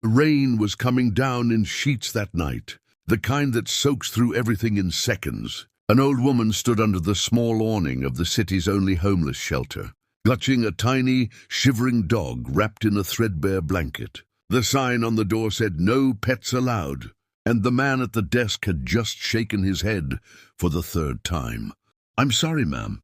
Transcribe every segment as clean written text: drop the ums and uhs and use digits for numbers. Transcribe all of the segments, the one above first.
The rain was coming down in sheets that night, the kind that soaks through everything in seconds. An old woman stood under the small awning of the city's only homeless shelter, clutching a tiny, shivering dog wrapped in a threadbare blanket. The sign on the door said, "No pets allowed," and the man at the desk had just shaken his head for the third time. "I'm sorry, ma'am.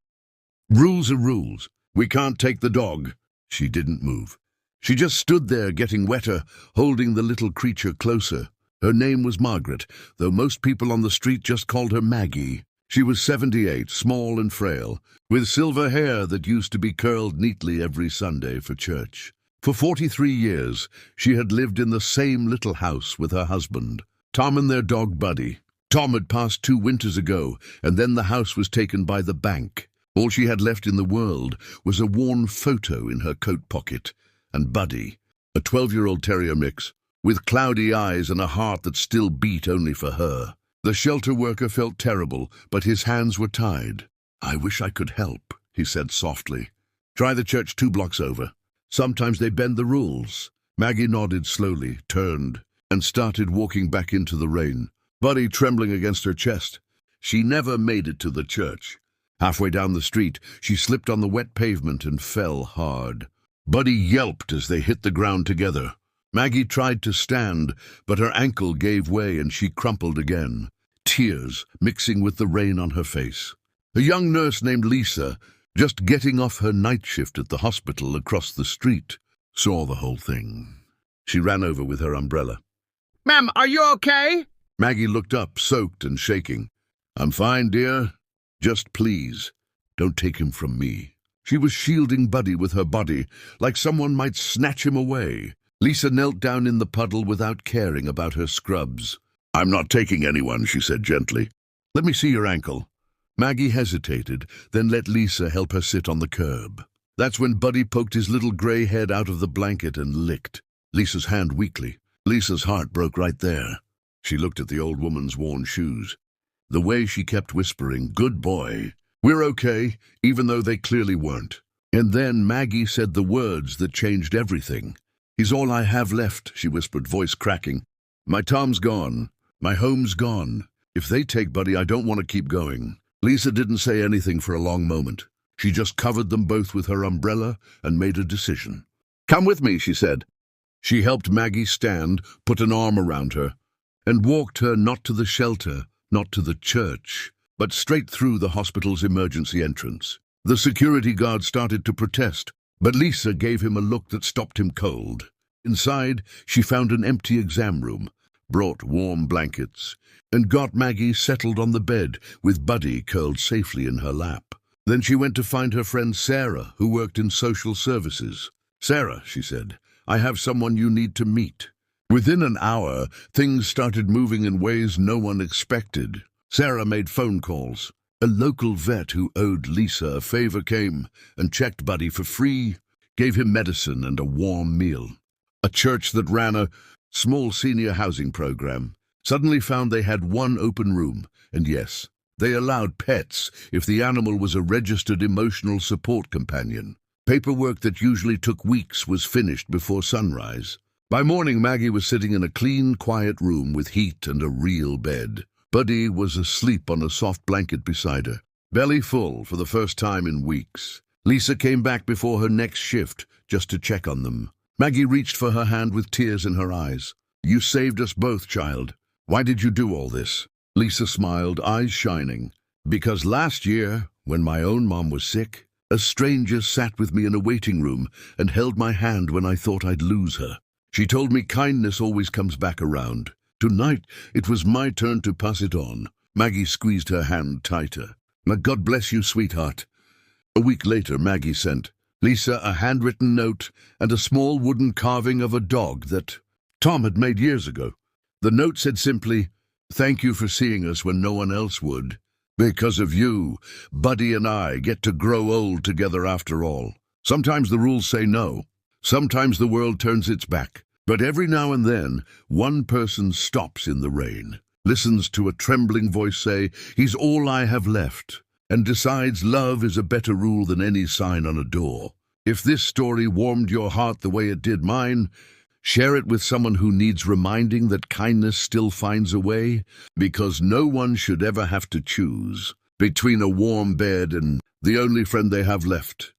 Rules are rules. We can't take the dog." She didn't move. She just stood there getting wetter, holding the little creature closer. Her name was Margaret, though most people on the street just called her Maggie. She was 78, small and frail, with silver hair that used to be curled neatly every Sunday for church. For 43 years, she had lived in the same little house with her husband, Tom, and their dog Buddy. Tom had passed 2 winters ago, and then the house was taken by the bank. All she had left in the world was a worn photo in her coat pocket, and Buddy, a 12-year-old terrier mix, with cloudy eyes and a heart that still beat only for her. The shelter worker felt terrible, but his hands were tied. "I wish I could help," he said softly. "Try the church 2 blocks over. Sometimes they bend the rules." Maggie nodded slowly, turned, and started walking back into the rain, Buddy trembling against her chest. She never made it to the church. Halfway down the street, she slipped on the wet pavement and fell hard. Buddy yelped as they hit the ground together. Maggie tried to stand, but her ankle gave way and she crumpled again, tears mixing with the rain on her face. A young nurse named Lisa, just getting off her night shift at the hospital across the street, saw the whole thing. She ran over with her umbrella. "Ma'am, are you okay?" Maggie looked up, soaked and shaking. "I'm fine, dear. Just please, don't take him from me." She was shielding Buddy with her body, like someone might snatch him away. Lisa knelt down in the puddle without caring about her scrubs. "I'm not taking anyone," she said gently. "Let me see your ankle." Maggie hesitated, then let Lisa help her sit on the curb. That's when Buddy poked his little grey head out of the blanket and licked Lisa's hand weakly. Lisa's heart broke right there. She looked at the old woman's worn shoes. The way she kept whispering, "Good boy, we're okay," even though they clearly weren't. And then Maggie said the words that changed everything. "He's all I have left," she whispered, voice cracking. "My Tom's gone. My home's gone. If they take Buddy, I don't want to keep going." Lisa didn't say anything for a long moment. She just covered them both with her umbrella and made a decision. "Come with me," she said. She helped Maggie stand, put an arm around her, and walked her not to the shelter, not to the church, but straight through the hospital's emergency entrance. The security guard started to protest, but Lisa gave him a look that stopped him cold. Inside, she found an empty exam room, brought warm blankets, and got Maggie settled on the bed with Buddy curled safely in her lap. Then she went to find her friend Sarah, who worked in social services. "Sarah," she said, "I have someone you need to meet." Within an hour, things started moving in ways no one expected. Sarah made phone calls. A local vet who owed Lisa a favor came and checked Buddy for free, gave him medicine and a warm meal. A church that ran a small senior housing program suddenly found they had one open room, and yes, they allowed pets if the animal was a registered emotional support companion. Paperwork that usually took weeks was finished before sunrise. By morning, Maggie was sitting in a clean, quiet room with heat and a real bed. Buddy was asleep on a soft blanket beside her, belly full for the first time in weeks. Lisa came back before her next shift just to check on them. Maggie reached for her hand with tears in her eyes. "You saved us both, child. Why did you do all this?" Lisa smiled, eyes shining. "Because last year, when my own mom was sick, a stranger sat with me in a waiting room and held my hand when I thought I'd lose her. She told me kindness always comes back around. Tonight, it was my turn to pass it on." Maggie squeezed her hand tighter. "Now, God bless you, sweetheart." A week later, Maggie sent Lisa a handwritten note and a small wooden carving of a dog that Tom had made years ago. The note said simply, "Thank you for seeing us when no one else would. Because of you, Buddy and I get to grow old together after all. Sometimes the rules say no. Sometimes the world turns its back. But every now and then, one person stops in the rain, listens to a trembling voice say, 'He's all I have left,' and decides love is a better rule than any sign on a door. If this story warmed your heart the way it did mine, Share it with someone who needs reminding that kindness still finds a way, because no one should ever have to choose between a warm bed and the only friend they have left.